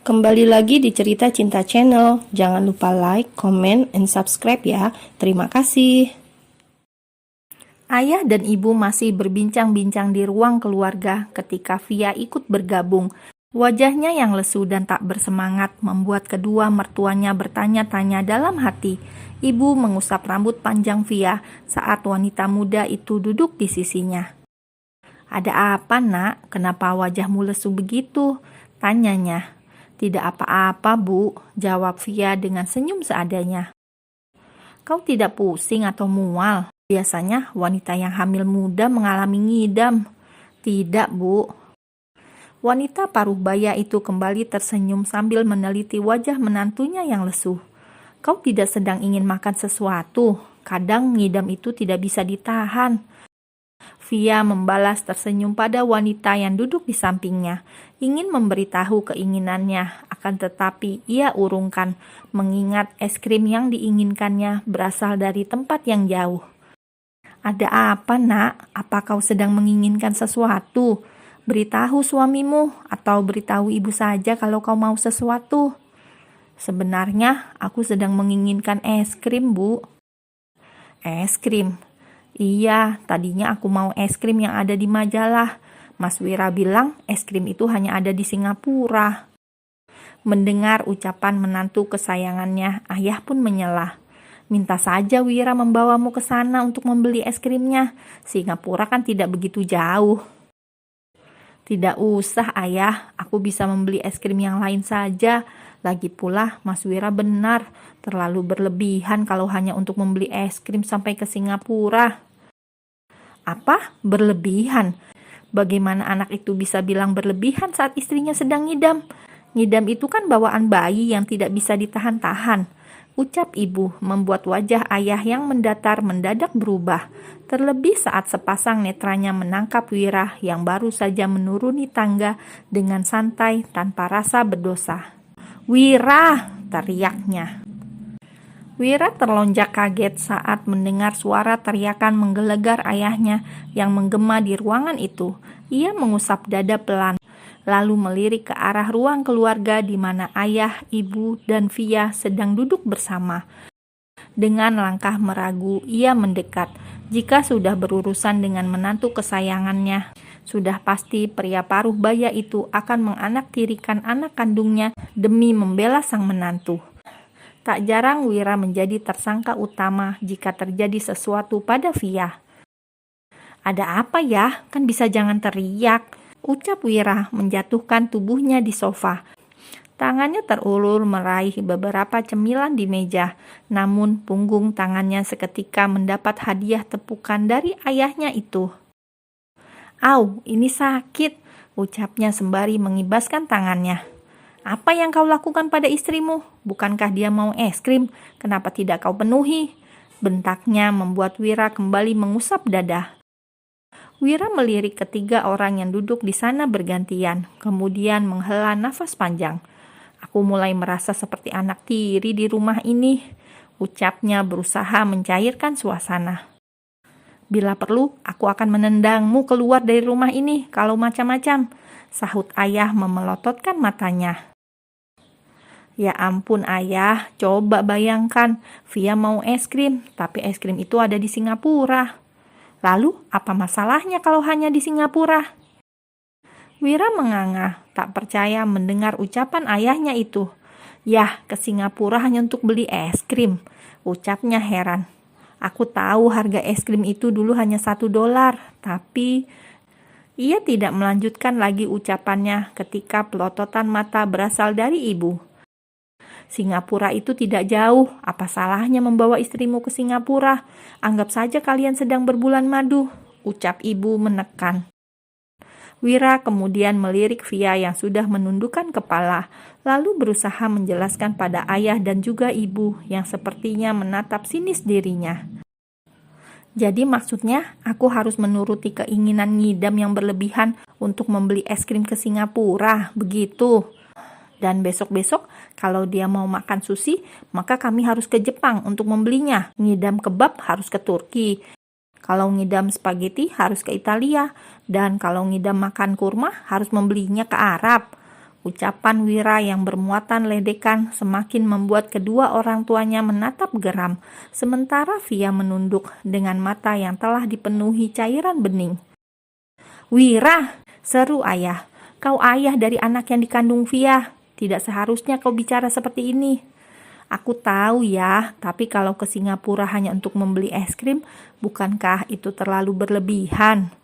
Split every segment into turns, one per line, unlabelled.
Kembali lagi di Cerita Cinta Channel. Jangan lupa like, comment, and subscribe ya. Terima kasih. Ayah dan ibu masih berbincang-bincang di ruang keluarga ketika Via ikut bergabung. Wajahnya yang lesu dan tak bersemangat membuat kedua mertuanya bertanya-tanya dalam hati. Ibu mengusap rambut panjang Via saat wanita muda itu duduk di sisinya. "Ada apa, Nak? Kenapa wajahmu lesu begitu?" tanyanya. "Tidak apa-apa, Bu," jawab Via dengan senyum seadanya. "Kau tidak pusing atau mual? Biasanya wanita yang hamil muda mengalami ngidam." "Tidak, Bu." Wanita paruh baya itu kembali tersenyum sambil meneliti wajah menantunya yang lesu. "Kau tidak sedang ingin makan sesuatu? Kadang ngidam itu tidak bisa ditahan." Via membalas tersenyum pada wanita yang duduk di sampingnya, ingin memberitahu keinginannya, akan tetapi ia urungkan, mengingat es krim yang diinginkannya berasal dari tempat yang jauh. "Ada apa, Nak? Apa kau sedang menginginkan sesuatu? Beritahu suamimu atau beritahu ibu saja kalau kau mau sesuatu." "Sebenarnya aku sedang menginginkan es krim, Bu." "Es krim? Iya, tadinya aku mau es krim yang ada di majalah. Mas Wira bilang es krim itu hanya ada di Singapura." Mendengar ucapan menantu kesayangannya, ayah pun menyela. "Minta saja Wira membawamu ke sana untuk membeli es krimnya. Singapura kan tidak begitu jauh." "Tidak usah, Ayah. Aku bisa membeli es krim yang lain saja. Lagi pula, Mas Wira benar. Terlalu berlebihan kalau hanya untuk membeli es krim sampai ke Singapura." "Apa? Berlebihan? Bagaimana anak itu bisa bilang berlebihan saat istrinya sedang ngidam? Ngidam itu kan bawaan bayi yang tidak bisa ditahan-tahan," ucap ibu, membuat wajah ayah yang mendatar mendadak berubah. Terlebih saat sepasang netranya menangkap Wira yang baru saja menuruni tangga dengan santai tanpa rasa berdosa. "Wira!" teriaknya. Wira terlonjak kaget saat mendengar suara teriakan menggelegar ayahnya yang menggema di ruangan itu. Ia mengusap dada pelan, lalu melirik ke arah ruang keluarga di mana ayah, ibu, dan Via sedang duduk bersama. Dengan langkah meragu, ia mendekat. Jika sudah berurusan dengan menantu kesayangannya, sudah pasti pria paruh baya itu akan menganaktirikan anak kandungnya demi membela sang menantu. Tak jarang Wira menjadi tersangka utama jika terjadi sesuatu pada Via. "Ada apa ya? Kan bisa jangan teriak," ucap Wira menjatuhkan tubuhnya di sofa. Tangannya terulur meraih beberapa cemilan di meja, namun punggung tangannya seketika mendapat hadiah tepukan dari ayahnya itu. "Au, ini sakit," ucapnya sembari mengibaskan tangannya. "Apa yang kau lakukan pada istrimu? Bukankah dia mau es krim? Kenapa tidak kau penuhi?" bentaknya membuat Wira kembali mengusap dada. Wira melirik ketiga orang yang duduk di sana bergantian, kemudian menghela nafas panjang. "Aku mulai merasa seperti anak tiri di rumah ini," ucapnya berusaha mencairkan suasana. "Bila perlu, aku akan menendangmu keluar dari rumah ini kalau macam-macam," sahut ayah memelototkan matanya. "Ya ampun ayah, coba bayangkan, Via mau es krim, tapi es krim itu ada di Singapura. Lalu apa masalahnya kalau hanya di Singapura?" Wira menganga, tak percaya mendengar ucapan ayahnya itu. "Yah, ke Singapura hanya untuk beli es krim," ucapnya heran. "Aku tahu harga es krim itu dulu hanya $1, tapi..." Ia tidak melanjutkan lagi ucapannya ketika pelototan mata berasal dari ibu. "Singapura itu tidak jauh, apa salahnya membawa istrimu ke Singapura? Anggap saja kalian sedang berbulan madu," ucap ibu menekan. Wira kemudian melirik Via yang sudah menundukkan kepala, lalu berusaha menjelaskan pada ayah dan juga ibu yang sepertinya menatap sinis dirinya. "Jadi maksudnya aku harus menuruti keinginan ngidam yang berlebihan untuk membeli es krim ke Singapura, begitu? Dan besok-besok kalau dia mau makan sushi, maka kami harus ke Jepang untuk membelinya. Ngidam kebab harus ke Turki. Kalau ngidam spaghetti harus ke Italia. Dan kalau ngidam makan kurma harus membelinya ke Arab," Ucapan Wira yang bermuatan ledekan semakin membuat kedua orang tuanya menatap geram, sementara Via menunduk dengan mata yang telah dipenuhi cairan bening. "Wira!" seru ayah. "Kau ayah dari anak yang dikandung Via. Tidak seharusnya kau bicara seperti ini." "Aku tahu ya, tapi kalau ke Singapura hanya untuk membeli es krim, bukankah itu terlalu berlebihan?"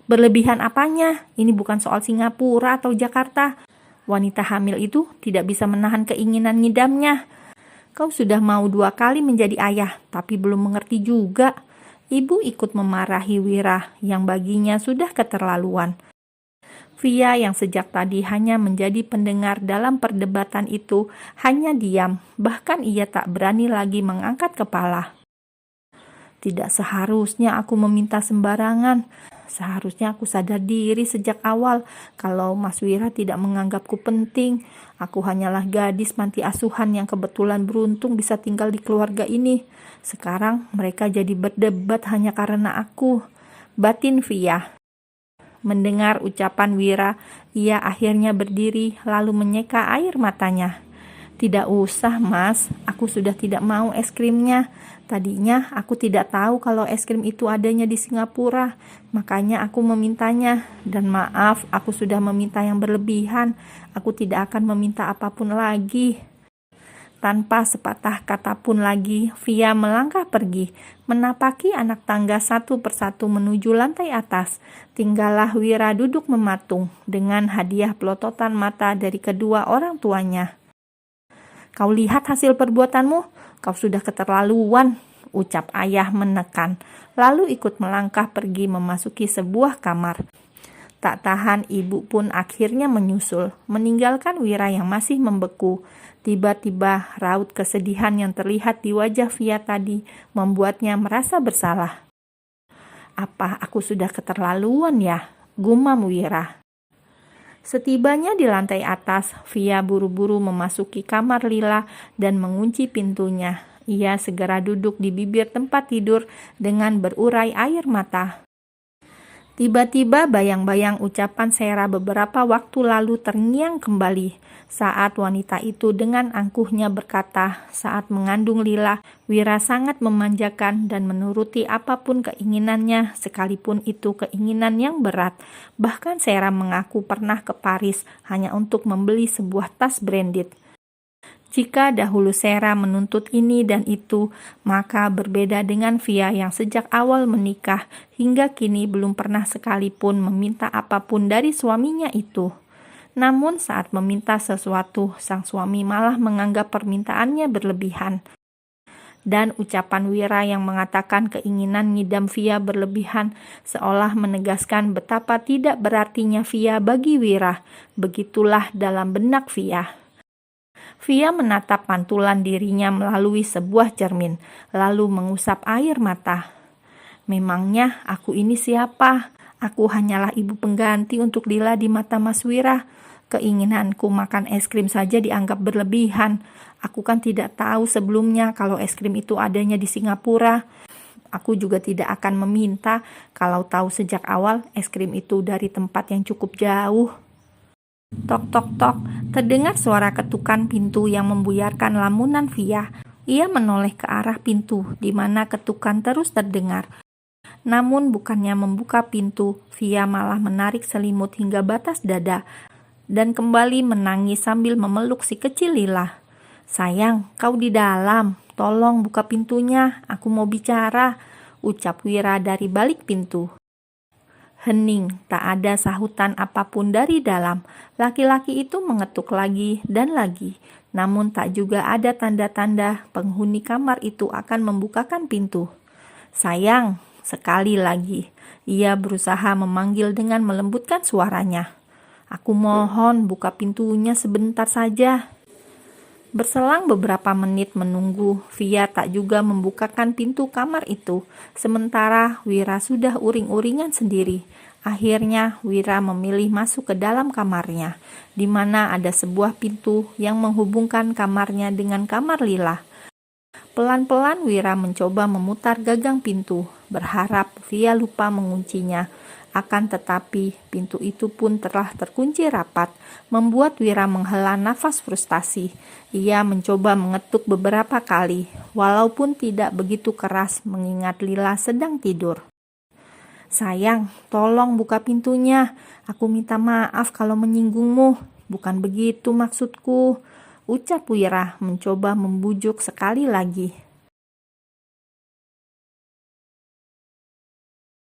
"Berlebihan apanya? Ini bukan soal Singapura atau Jakarta. Wanita hamil itu tidak bisa menahan keinginan ngidamnya. Kau sudah mau 2 kali menjadi ayah, tapi belum mengerti juga." Ibu ikut memarahi Wira yang baginya sudah keterlaluan. Via yang sejak tadi hanya menjadi pendengar dalam perdebatan itu hanya diam, bahkan ia tak berani lagi mengangkat kepala. "Tidak seharusnya aku meminta sembarangan. Seharusnya aku sadar diri sejak awal kalau Mas Wira tidak menganggapku penting. Aku hanyalah gadis panti asuhan yang kebetulan beruntung bisa tinggal di keluarga ini. Sekarang mereka jadi berdebat hanya karena aku," batin Via. Mendengar ucapan Wira, ia akhirnya berdiri lalu menyeka air matanya. "Tidak usah, Mas. Aku sudah tidak mau es krimnya. Tadinya aku tidak tahu kalau es krim itu adanya di Singapura. Makanya aku memintanya. Dan maaf, aku sudah meminta yang berlebihan. Aku tidak akan meminta apapun lagi." Tanpa sepatah kata pun lagi, Via melangkah pergi, menapaki anak tangga satu persatu menuju lantai atas. Tinggallah Wira duduk mematung dengan hadiah pelototan mata dari kedua orang tuanya. "Kau lihat hasil perbuatanmu? Kau sudah keterlaluan," ucap ayah menekan, lalu ikut melangkah pergi memasuki sebuah kamar. Tak tahan, ibu pun akhirnya menyusul, meninggalkan Wira yang masih membeku. Tiba-tiba raut kesedihan yang terlihat di wajah Via tadi membuatnya merasa bersalah. "Apa aku sudah keterlaluan ya?" gumam Wira. Setibanya di lantai atas, Via buru-buru memasuki kamar Lila dan mengunci pintunya. Ia segera duduk di bibir tempat tidur dengan berurai air mata. Tiba-tiba bayang-bayang ucapan Sera beberapa waktu lalu terngiang kembali saat wanita itu dengan angkuhnya berkata, saat mengandung Lila, Wira sangat memanjakan dan menuruti apapun keinginannya, sekalipun itu keinginan yang berat. Bahkan Sera mengaku pernah ke Paris hanya untuk membeli sebuah tas branded. Jika dahulu Sera menuntut ini dan itu, maka berbeda dengan Via yang sejak awal menikah hingga kini belum pernah sekalipun meminta apapun dari suaminya itu. Namun saat meminta sesuatu, sang suami malah menganggap permintaannya berlebihan. Dan ucapan Wira yang mengatakan keinginan ngidam Via berlebihan seolah menegaskan betapa tidak berartinya Via bagi Wira. Begitulah dalam benak Via. Via menatap pantulan dirinya melalui sebuah cermin, lalu mengusap air mata. "Memangnya aku ini siapa? Aku hanyalah ibu pengganti untuk Lila di mata Mas Wira. Keinginanku makan es krim saja dianggap berlebihan. Aku kan tidak tahu sebelumnya kalau es krim itu adanya di Singapura. Aku juga tidak akan meminta kalau tahu sejak awal es krim itu dari tempat yang cukup jauh." Tok tok tok, terdengar suara ketukan pintu yang membuyarkan lamunan Via. Ia menoleh ke arah pintu, di mana ketukan terus terdengar. Namun bukannya membuka pintu, Via malah menarik selimut hingga batas dada, dan kembali menangis sambil memeluk si kecil Lila. "Sayang, kau di dalam. Tolong buka pintunya, aku mau bicara," ucap Wira dari balik pintu. Hening, tak ada sahutan apapun dari dalam. Laki-laki itu mengetuk lagi dan lagi. Namun tak juga ada tanda-tanda penghuni kamar itu akan membukakan pintu. "Sayang," sekali lagi. Ia berusaha memanggil dengan melembutkan suaranya. "Aku mohon buka pintunya sebentar saja." Berselang beberapa menit menunggu, Via tak juga membukakan pintu kamar itu. Sementara Wira sudah uring-uringan sendiri. Akhirnya Wira memilih masuk ke dalam kamarnya, di mana ada sebuah pintu yang menghubungkan kamarnya dengan kamar Lila. Pelan-pelan Wira mencoba memutar gagang pintu, berharap Via lupa menguncinya. Akan tetapi, pintu itu pun telah terkunci rapat, membuat Wira menghela nafas frustasi. Ia mencoba mengetuk beberapa kali, walaupun tidak begitu keras mengingat Lila sedang tidur. "Sayang, tolong buka pintunya. Aku minta maaf kalau menyinggungmu. Bukan begitu maksudku," ucap Wira mencoba membujuk sekali lagi.